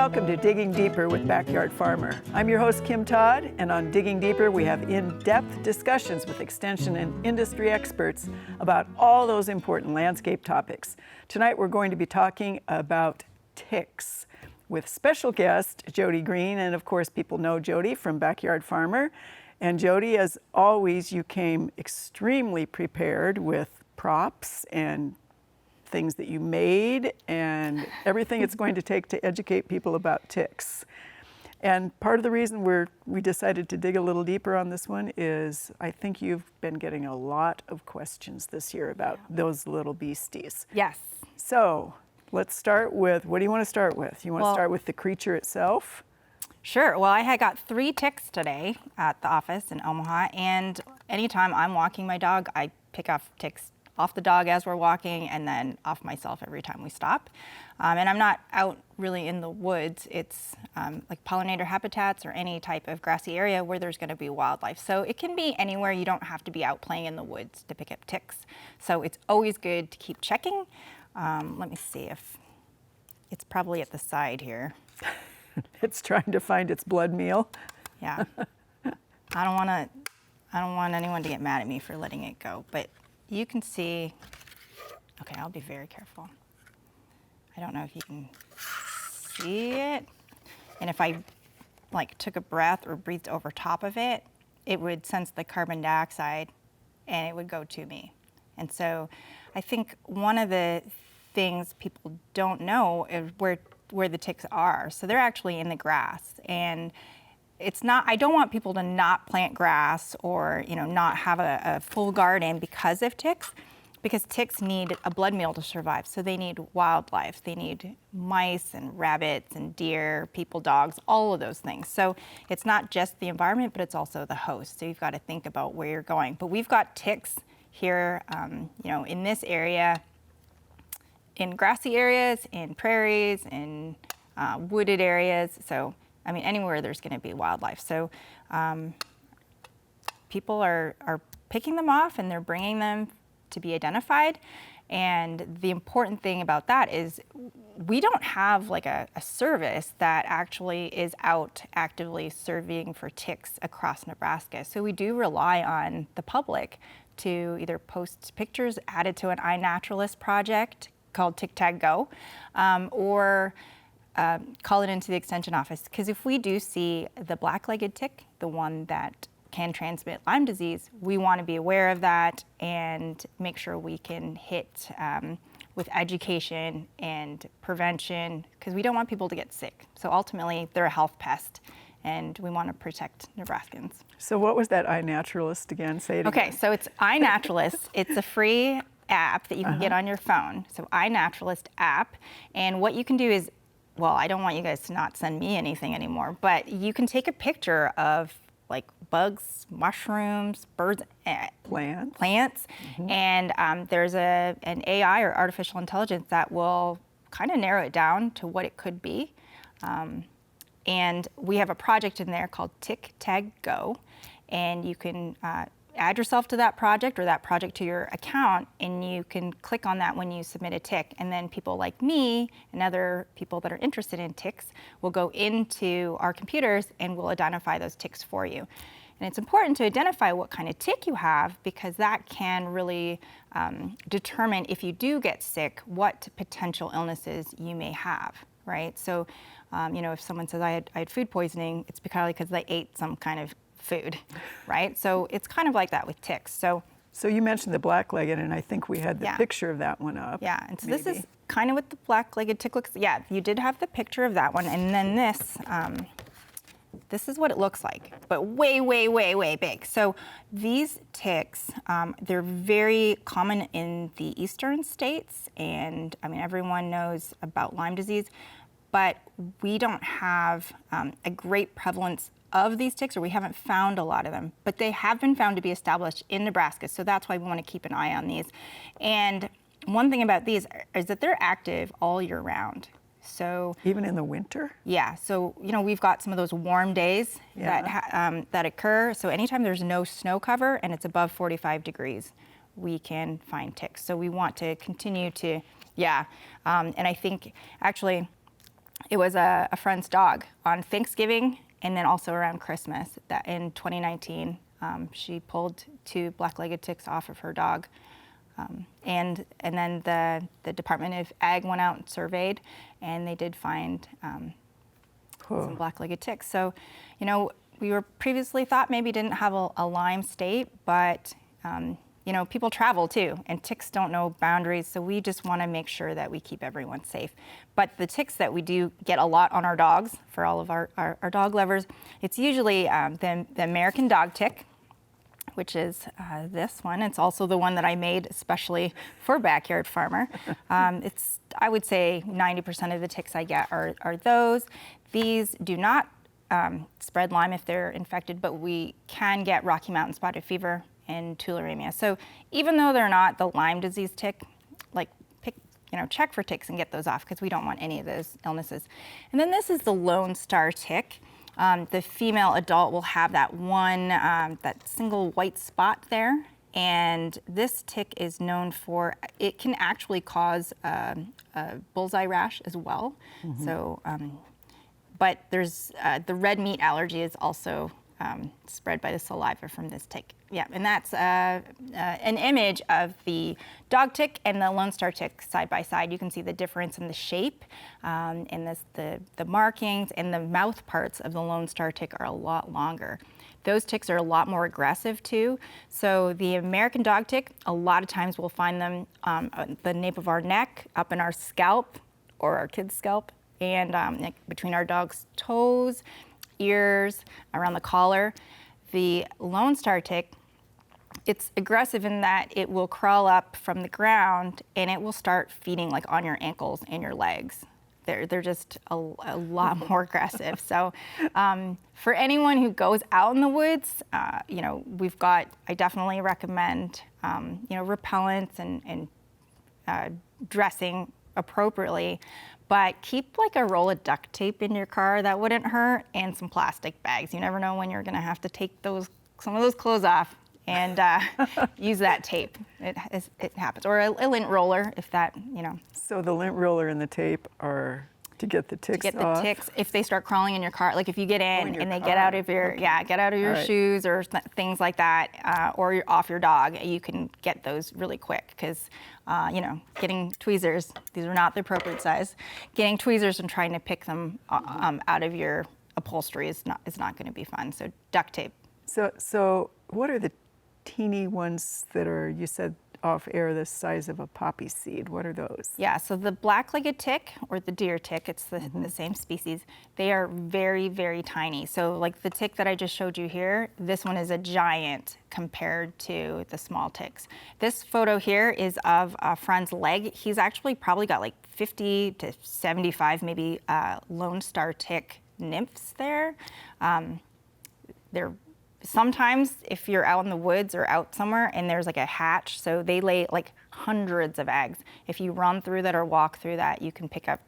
Welcome to Digging Deeper with Backyard Farmer. I'm your host, Kim Todd, and on Digging Deeper, we have in-depth discussions with extension and industry experts about all those important landscape topics. Tonight, we're going to be talking about ticks with special guest Jody Green, and of course, people know Jody from Backyard Farmer. And Jody, as always, you came extremely prepared with props and things that you made and everything it's going to take to educate people about ticks. And part of the reason we decided to dig a little deeper on this one is I think you've been getting a lot of questions this year about those little beasties. Yes. So let's start with, what do you want to start with? You want to start with the creature itself? Sure. Well, I had got 3 ticks today at the office in Omaha, and anytime I'm walking my dog, I pick off ticks off the dog as we're walking and then off myself every time we stop. And I'm not out really in the woods. It's like pollinator habitats or any type of grassy area where there's going to be wildlife. So it can be anywhere. You don't have to be out playing in the woods to pick up ticks. So it's always good to keep checking. Let me see if it's probably at the side here. It's trying to find its blood meal. Yeah. I don't want anyone to get mad at me for letting it go, but you can see, okay, I'll be very careful. I don't know if you can see it. And if I took a breath or breathed over top of it, it would sense the carbon dioxide and it would go to me. And so I think one of the things people don't know is where the ticks are. So they're actually in the grass, and it's not, I don't want people to not plant grass or, not have a full garden because of ticks, because ticks need a blood meal to survive. So they need wildlife. They need mice and rabbits and deer, people, dogs, all of those things. So it's not just the environment, but it's also the host. So you've got to think about where you're going. But we've got ticks here, in this area, in grassy areas, in prairies, in wooded areas. So anywhere there's going to be wildlife. So people are picking them off and they're bringing them to be identified. And the important thing about that is we don't have a service that actually is out actively serving for ticks across Nebraska. So we do rely on the public to either post pictures added to an iNaturalist project called Tick Tag Go, or call it into the extension office. Because if we do see the black-legged tick, the one that can transmit Lyme disease, we want to be aware of that and make sure we can hit with education and prevention, because we don't want people to get sick. So ultimately, they're a health pest, and we want to protect Nebraskans. So what was that iNaturalist again? Say it Okay, again. so it's iNaturalist. It's a free app that you can get on your phone. So iNaturalist app. And what you can do is, well, I don't want you guys to not send me anything anymore, but you can take a picture of bugs, mushrooms, birds, plants. Mm-hmm. And there's an AI or artificial intelligence that will kind of narrow it down to what it could be. And we have a project in there called Tick Tag Go, and you can add yourself to that project or that project to your account, and you can click on that when you submit a tick. And then people like me and other people that are interested in ticks will go into our computers and we'll identify those ticks for you. And it's important to identify what kind of tick you have, because that can really determine, if you do get sick, what potential illnesses you may have, right? So, if someone says I had food poisoning, it's because they ate some kind of food, right? So it's kind of like that with ticks. So you mentioned the black-legged, and I think we had the picture of that one up. Yeah, and so maybe. This is kind of what the black-legged tick looks. Yeah, you did have the picture of that one, and then this is what it looks like, but way, way, way, way big. So these ticks, they're very common in the eastern states, and everyone knows about Lyme disease, but we don't have a great prevalence of these ticks, or we haven't found a lot of them, but they have been found to be established in Nebraska, so that's why we want to keep an eye on these. And one thing about these is that they're active all year round. So even in the winter? Yeah, so we've got some of those warm days that occur, so anytime there's no snow cover and it's above 45 degrees, we can find ticks. So we want to continue to, and I think actually It was a friend's dog on Thanksgiving and then also around Christmas. That in 2019, she pulled 2 black-legged ticks off of her dog. And then the Department of Ag went out and surveyed, and they did find some black-legged ticks. So, you know, we were previously thought maybe didn't have a Lyme state, but you know, people travel too, and ticks don't know boundaries, so we just want to make sure that we keep everyone safe. But the ticks that we do get a lot on our dogs, for all of our dog lovers, it's usually the American dog tick, which is this one. It's also the one that I made especially for Backyard Farmer. It's, I would say 90% of the ticks I get are those. These do not spread Lyme if they're infected, but we can get Rocky Mountain spotted fever and tularemia. So even though they're not the Lyme disease tick, like check for ticks and get those off, because we don't want any of those illnesses. And then this is the Lone Star tick. The female adult will have that one, that single white spot there. And this tick is known for, it can actually cause a bullseye rash as well. So, but there's, the red meat allergy is also spread by the saliva from this tick. Yeah, and that's an image of the dog tick and the Lone Star tick side by side. You can see the difference in the shape, and the markings and the mouth parts of the Lone Star tick are a lot longer. Those ticks are a lot more aggressive too. So the American dog tick, a lot of times we'll find them on the nape of our neck, up in our scalp or our kid's scalp, and between our dog's toes, ears, around the collar. The Lone Star tick, it's aggressive in that it will crawl up from the ground and it will start feeding like on your ankles and your legs. They're just a lot more aggressive. So for anyone who goes out in the woods, you know, I definitely recommend, you know, repellents and dressing appropriately. But keep like a roll of duct tape in your car, that wouldn't hurt, and some plastic bags. You never know when you're gonna have to take some of those clothes off and use that tape. It happens. Or a lint roller, if that, you know. So the lint roller and the tape are to get the ticks off? To get the ticks, if they start crawling in your car, like if you get in and they get out of your, get out of your shoes or things like that, or you're off your dog, you can get those really quick, because you know, getting tweezers, these are not the appropriate size, getting tweezers and trying to pick them out of your upholstery is not going to be fun. So duct tape. So what are the teeny ones that are, you said off air, the size of a poppy seed? What are those? Yeah, so the black-legged tick, or the deer tick, it's the same species, they are very, very tiny. So like the tick that I just showed you here, this one is a giant compared to the small ticks. This photo here is of a friend's leg. He's actually probably got like 50 to 75 maybe Lone Star tick nymphs there. They're sometimes if you're out in the woods or out somewhere and there's like a hatch, so they lay like hundreds of eggs. If you run through that or walk through that, you can pick up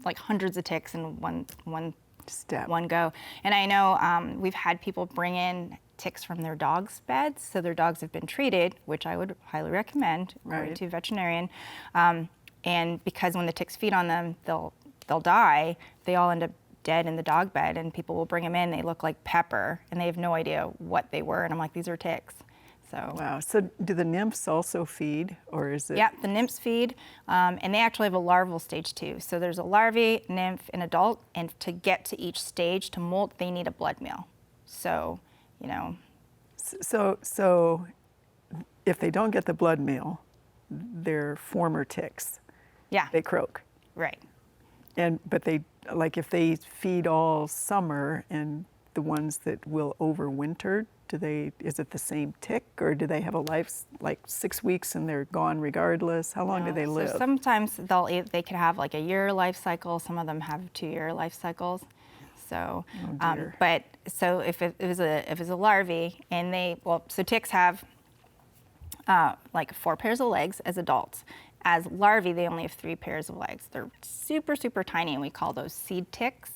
like hundreds of ticks in one go. And I know we've had people bring in ticks from their dogs' beds, so their dogs have been treated, which I would highly recommend, according to a veterinarian. And because when the ticks feed on them, they'll die. They all end up dead in the dog bed, and people will bring them in. They look like pepper, and they have no idea what they were. And I'm like, these are ticks. So wow. So do the nymphs also feed, or is it? Yeah, the nymphs feed, and they actually have a larval stage too. So there's a larvae, nymph, and adult, and to get to each stage to molt, they need a blood meal. So, you know. So if they don't get the blood meal, they're former ticks. Yeah. They croak. Right. But they, like if they feed all summer, and the ones that will overwinter, is it the same tick, or do they have a life like 6 weeks and they're gone regardless? How long do they live? So sometimes they could have like a year life cycle. Some of them have 2-year life cycles. So, but so if it was a larvae, and so ticks have like 4 pairs of legs as adults. As larvae, they only have 3 pairs of legs. They're super, super tiny, and we call those seed ticks.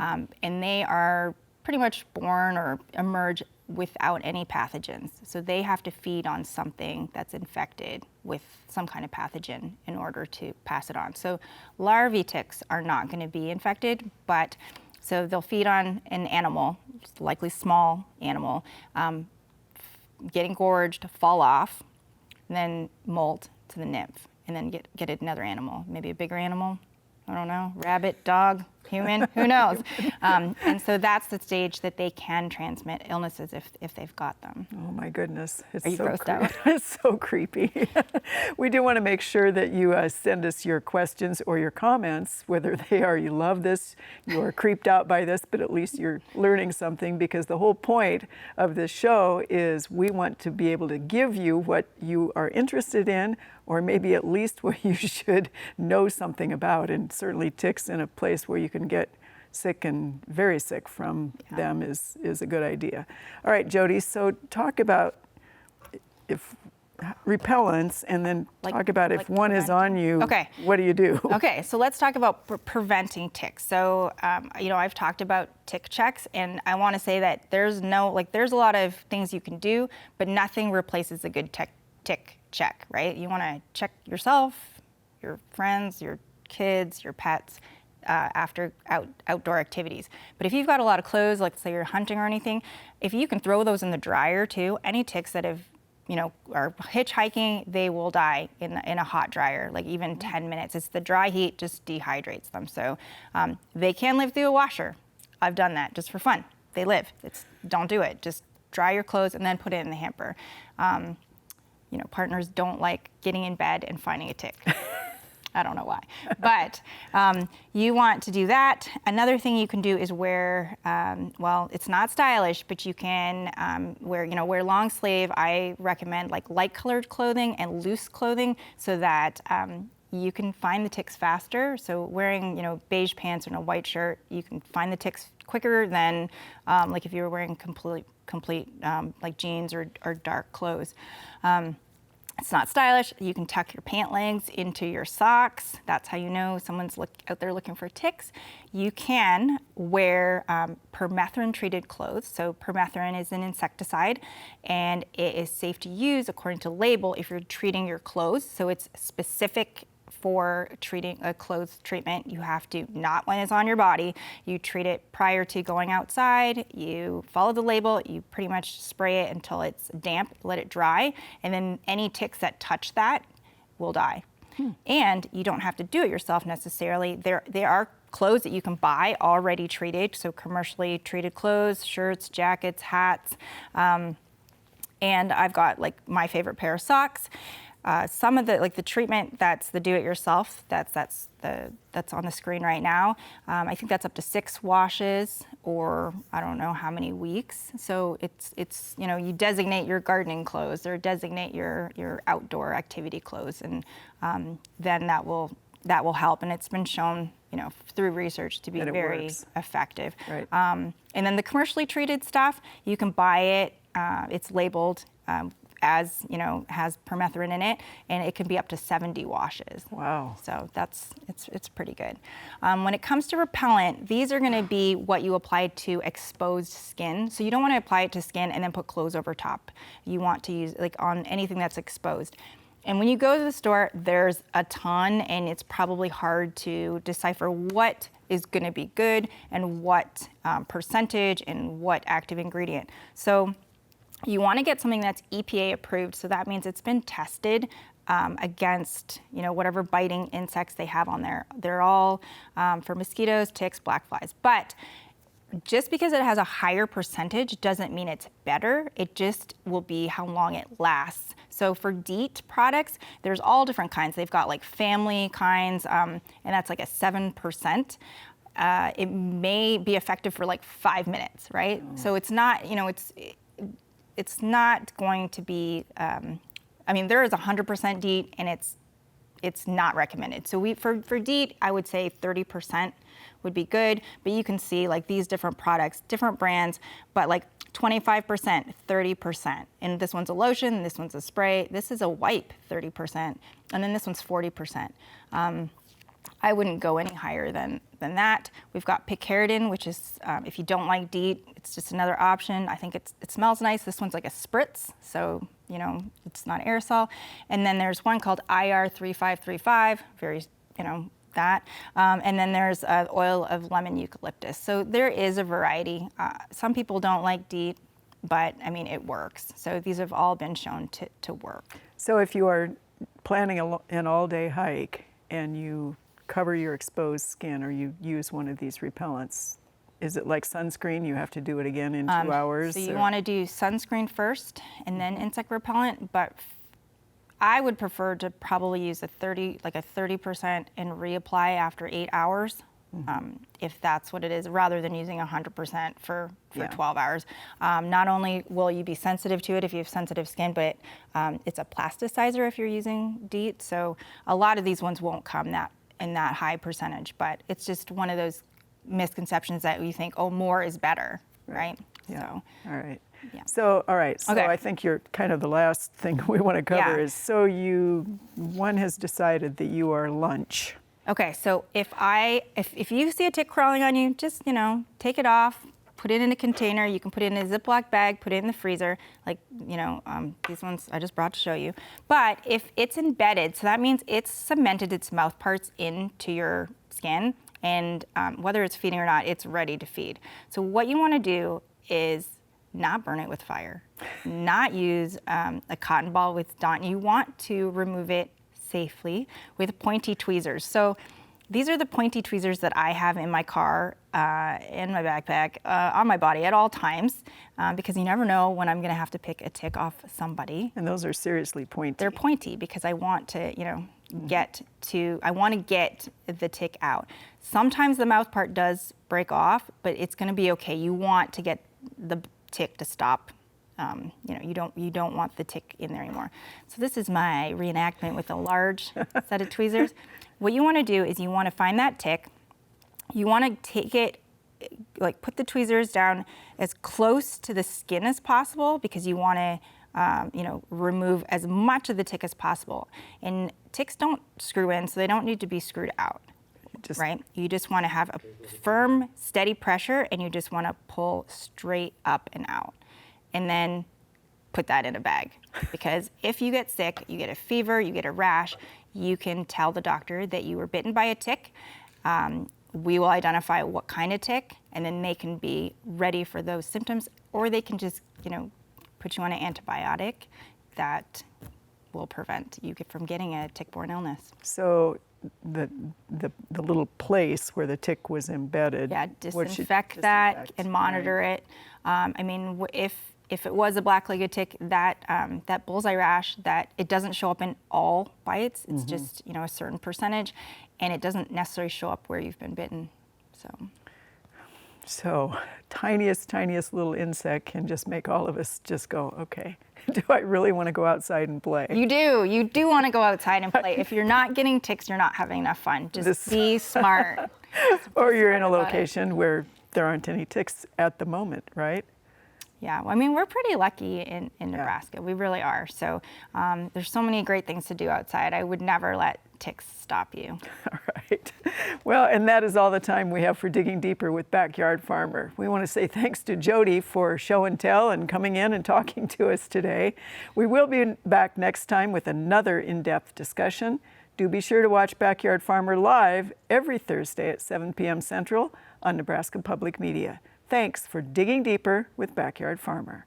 And they are pretty much born or emerge without any pathogens. So they have to feed on something that's infected with some kind of pathogen in order to pass it on. So larvae ticks are not going to be infected, but so they'll feed on an animal, likely small animal, get engorged, fall off, and then molt to the nymph, and then get another animal, maybe a bigger animal, I don't know, rabbit, dog, human, who knows? And so that's the stage that they can transmit illnesses if they've got them. Oh my goodness, it's Are you so grossed out? It's so creepy. We do want to make sure that you send us your questions or your comments, whether they are you love this, you are creeped out by this, but at least you're learning something, because the whole point of this show is we want to be able to give you what you are interested in, or maybe at least what you should know something about. And certainly ticks in a place where you can get sick and very sick from them is a good idea. All right, Jody, so talk about if repellents, and then talk about if one is on you, okay, what do you do? Okay, so let's talk about preventing ticks. So, I've talked about tick checks, and I want to say that there's a lot of things you can do, but nothing replaces a good tick check, right? You want to check yourself, your friends, your kids, your pets after outdoor activities. But if you've got a lot of clothes, like say you're hunting or anything, if you can throw those in the dryer too, any ticks that have are hitchhiking, they will die in a hot dryer, like even 10 minutes. It's the dry heat just dehydrates them. So they can live through a washer. I've done that just for fun. They live. Don't do it. Just dry your clothes and then put it in the hamper. Partners don't like getting in bed and finding a tick. I don't know why, but you want to do that. Another thing you can do is wear, it's not stylish, but you can wear long sleeve. I recommend like light colored clothing and loose clothing so that you can find the ticks faster. So wearing, beige pants and a white shirt, you can find the ticks quicker than like if you were wearing complete like jeans or dark clothes. It's not stylish. You can tuck your pant legs into your socks. That's how you know someone's out there looking for ticks. You can wear permethrin-treated clothes. So permethrin is an insecticide, and it is safe to use according to label if you're treating your clothes. So it's specific for treating a clothes treatment. You have to, not when it's on your body, you treat it prior to going outside, you follow the label, you pretty much spray it until it's damp, let it dry, and then any ticks that touch that will die. And you don't have to do it yourself necessarily. There are clothes that you can buy already treated, so commercially treated clothes, shirts, jackets, hats, and I've got like my favorite pair of socks. Some of the treatment that's the do-it-yourself that's on the screen right now. I think that's up to 6 washes, or I don't know how many weeks. So it's you designate your gardening clothes or designate your outdoor activity clothes, and then that will help. And it's been shown through research to be very effective. Right. And then the commercially treated stuff, you can buy it. It's labeled. As has permethrin in it, and it can be up to 70 washes. Wow. So it's pretty good. When it comes to repellent, these are going to be what you apply to exposed skin. So you don't want to apply it to skin and then put clothes over top. You want to use like on anything that's exposed. And when you go to the store, there's a ton, and it's probably hard to decipher what is going to be good and what percentage and what active ingredient. So you want to get something that's EPA approved, so that means it's been tested against whatever biting insects they have on there. They're all for mosquitoes, ticks, black flies. But just because it has a higher percentage doesn't mean it's better. It just will be how long it lasts. So for DEET products, there's all different kinds. They've got like family kinds, and that's like a 7%. It may be effective for like 5 minutes, right? So it's not, it's not going to be, there is 100% DEET, and it's not recommended. So for DEET, I would say 30% would be good, but you can see like these different products, different brands, but like 25%, 30%. And this one's a lotion, this one's a spray, this is a wipe, 30%, and then this one's 40%. I wouldn't go any higher than that. We've got picaridin, which is, if you don't like DEET, it's just another option. I think it smells nice. This one's like a spritz, so, you know, it's not aerosol. And then there's one called IR3535, very, you know, that. And then there's oil of lemon eucalyptus. So there is a variety. Some people don't like DEET, but I mean, it works. So these have all been shown to work. So if you are planning an all-day hike and you cover your exposed skin or you use one of these repellents, is it like sunscreen? You have to do it again in 2 hours? So you want to do sunscreen first and then insect repellent, but I would prefer to probably use a 30% and reapply after 8 hours, if that's what it is, rather than using 100% for 12 hours. Not only will you be sensitive to it if you have sensitive skin, but it's a plasticizer if you're using DEET. So a lot of these ones won't come in that high percentage, but it's just one of those misconceptions that you think, oh, more is better, right? Yeah. So, all right. Yeah. So, all right. So Okay. I think you're kind of the last thing we want to cover is, so one has decided that you are lunch. Okay, so if you see a tick crawling on you, just, you know, take it off, put it in a container. You can put it in a Ziploc bag, put it in the freezer, like, you know, these ones I just brought to show you. But if it's embedded, so that means it's cemented its mouth parts into your skin, and whether it's feeding or not, it's ready to feed. So what you want to do is not burn it with fire, not use a cotton ball with Dawn. You want to remove it safely with pointy tweezers. So these are the pointy tweezers that I have in my car, in my backpack, on my body at all times, because you never know when I'm going to have to pick a tick off somebody. And those are seriously pointy. They're pointy because I want to, you know, I want to get the tick out. Sometimes the mouth part does break off, but it's going to be okay. You want to get the tick to stop. You know, you don't want the tick in there anymore. So this is my reenactment with a large set of tweezers. What you want to do is you want to find that tick. You want to take it, like put the tweezers down as close to the skin as possible, because you want to, you know, remove as much of the tick as possible. And ticks don't screw in, so they don't need to be screwed out. Right? You just want to have a firm, steady pressure, and you just want to pull straight up and out. And then put that in a bag. Because if you get sick, you get a fever, you get a rash, you can tell the doctor that you were bitten by a tick. We will identify what kind of tick, and then they can be ready for those symptoms, or they can just, you know, put you on an antibiotic that will prevent you from getting a tick-borne illness. So the little place where the tick was embedded. Yeah, disinfect that and monitor it. I mean, if it was a black-legged tick, that bullseye rash, that it doesn't show up in all bites. It's just, you know, a certain percentage, and it doesn't necessarily show up where you've been bitten. So tiniest little insect can just make all of us just go, okay, do I really want to go outside and play? You do want to go outside and play. If you're not getting ticks, you're not having enough fun. Just be smart. Or you're in a location where there aren't any ticks at the moment, right? Yeah, well, I mean, we're pretty lucky in Nebraska. We really are. So there's so many great things to do outside. I would never let ticks stop you. All right. Well, and that is all the time we have for Digging Deeper with Backyard Farmer. We want to say thanks to Jody for show and tell and coming in and talking to us today. We will be back next time with another in-depth discussion. Do be sure to watch Backyard Farmer live every Thursday at 7 p.m. Central on Nebraska Public Media. Thanks for digging deeper with Backyard Farmer.